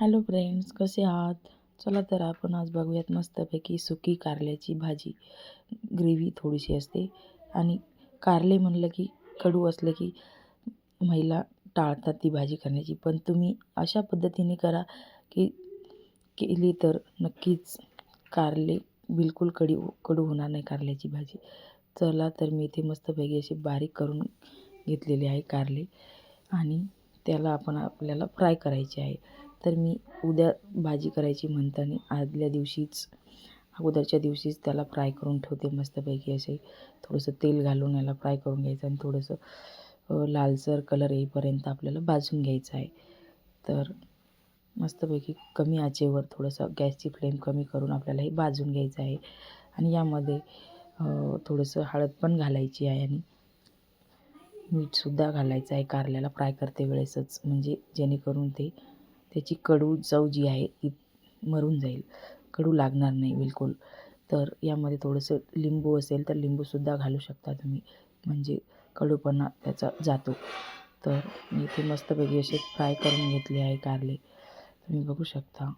Hello friends, कसे आहात? चला तर आपण आज बघूयात मस्तपैकी सुकी कारल्याची भाजी. ग्रेव्ही थोडीशी असते आणि कारले म्हणलं की कडू असलं की महिला टाळतात ती भाजी करण्याची. पण तुम्ही अशा पद्धतीने करा की केली तर नक्कीच कारले बिलकुल कडू होणार नाही कारल्याची भाजी. चला तर मी इथे मस्तपैकी अशी बारीक करून घेतलेली आहे कारले आणि त्याला आपल्याला फ्राय करायचे आहे. तर मी उद्या भाजी करायची म्हणताना अगोदरच्या दिवशीच त्याला फ्राय करून ठेवते मस्तपैकी असे. थोडंसं तेल घालून याला फ्राय करून घ्यायचं आणि थोडंसं लालसर कलर येईपर्यंत आपल्याला भाजून घ्यायचं आहे. तर मस्तपैकी कमी आचेवर थोडंसं गॅसची फ्लेम कमी करून आपल्याला हे भाजून घ्यायचं आहे. आणि यामध्ये थोडंसं हळद पण घालायची आहे आणि मीठसुद्धा घालायचं आहे कारल्याला फ्राय करते वेळेसच, म्हणजे जेणेकरून त्याची कडू चव जी आहे ती मरून जाईल, कडू लागणार नाही बिलकुल. तर यामध्ये थोडंसं लिंबू असेल तर लिंबूसुद्धा घालू शकता तुम्ही, म्हणजे कडूपणा त्याचा जातो. तर मी इथे मस्तपैकी असे फ्राय करून घेतले आहे कारले, तुम्ही बघू शकता.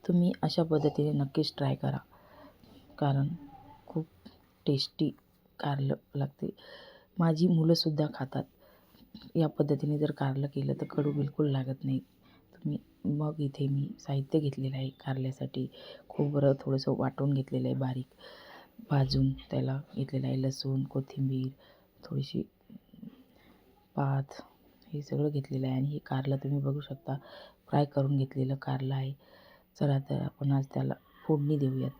तुम्ही अशा पद्धतीने नक्कीच ट्राय करा, कारण खूप टेस्टी कारलं लागते. माझी मुलंसुद्धा खातात. या पद्धतीने जर कारलं केलं तर कडू बिलकुल लागत नाही. मग इथे मी साहित्य घेतलेलं आहे कारल्यासाठी. खोबरं थोडंसं वाटून घेतलेलं आहे बारीक, भाजून त्याला घेतलेलं आहे. लसूण, कोथिंबीर, थोडीशी पात, हे सगळं घेतलेलं आहे. आणि हे कारलं तुम्ही बघू शकता फ्राय करून घेतलेलं कारलं आहे. चला तर आपण आज त्याला फोडणी देऊयात.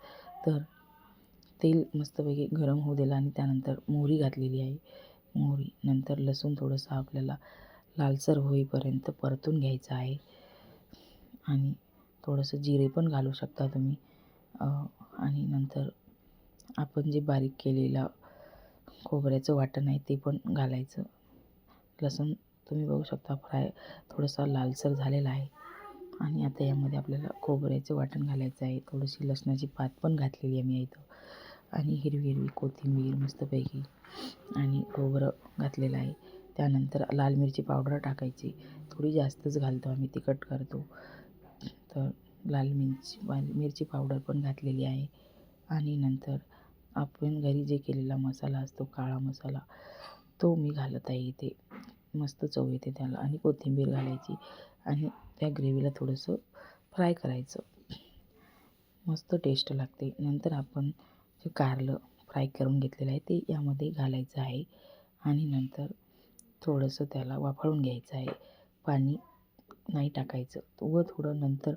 तर तेल मस्तपैकी गरम होऊ दिलं आणि त्यानंतर मोहरी घातलेली आहे. मोहरी नंतर लसूण थोडंसं आपल्याला लालसर होईपर्यंत परतून घ्यायचं आहे. आणि थोडंसं जिरे पण घालू शकता तुम्ही. आणि नंतर आपण जे बारीक केलेलं खोबऱ्याचं वाटण आहे ते पण घालायचं. लसूण तुम्ही बघू शकता थोडासा लालसर झालेला आहे. आणि आता यामध्ये आपल्याला खोबऱ्याचं वाटण घालायचं आहे. थोडीशी लसणाची पात पण घातलेली आहे मी इथं. आणि हिरवी कोथिंबीर मस्तपैकी आणि खोबरं घातलेलं आहे. त्यानंतर लाल मिरची पावडर टाकायची. थोडी जास्तच घालतो आम्ही, तिखट करतो. तर लाल मिरची पावडर पण घातलेली आहे. आणि नंतर आपण घरी जे केलेला मसाला असतो काळा मसाला, तो मी घालत आहे इथे. मस्त चव येते त्याला. आणि कोथिंबीर घालायची आणि त्या ग्रेव्हीला थोडंसं फ्राय करायचं, मस्त टेस्ट लागते. नंतर आपण जे कारलं फ्राय करून घेतलेलं आहे ते यामध्ये घालायचं आहे. आणि नंतर थोडंसं त्याला वाफळून घ्यायचं आहे. पाणी नाही टाकायचं. व थोडं नंतर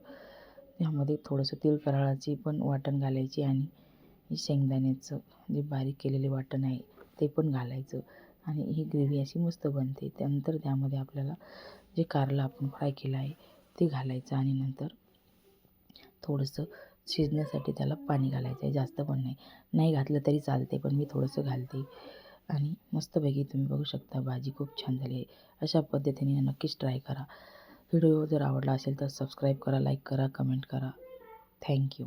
यामध्ये थोडंसं तेल कराळाची पण वाटण घालायची आणि शेंगदाण्याचं जे बारीक केलेले वाटण आहे ते पण घालायचं. आणि ही ग्रेव्ही अशी मस्त बनते. त्यानंतर त्यामध्ये आपल्याला जे कारलं आपण फ्राय केलं आहे ते घालायचं आणि नंतर थोडंसं शिजण्यासाठी त्याला पाणी घालायचं आहे, जास्त पण नाही. नाही घातलं तरी चालते, पण मी थोडंसं घालते. आणि मस्तपैकी तुम्ही बघू शकता भाजी खूप छान झाली आहे. अशा पद्धतीने नक्कीच ट्राय करा. व्हिडिओ जर आवडला असेल तर सबस्क्राईब करा, लाईक करा, कमेंट करा. थँक्यू.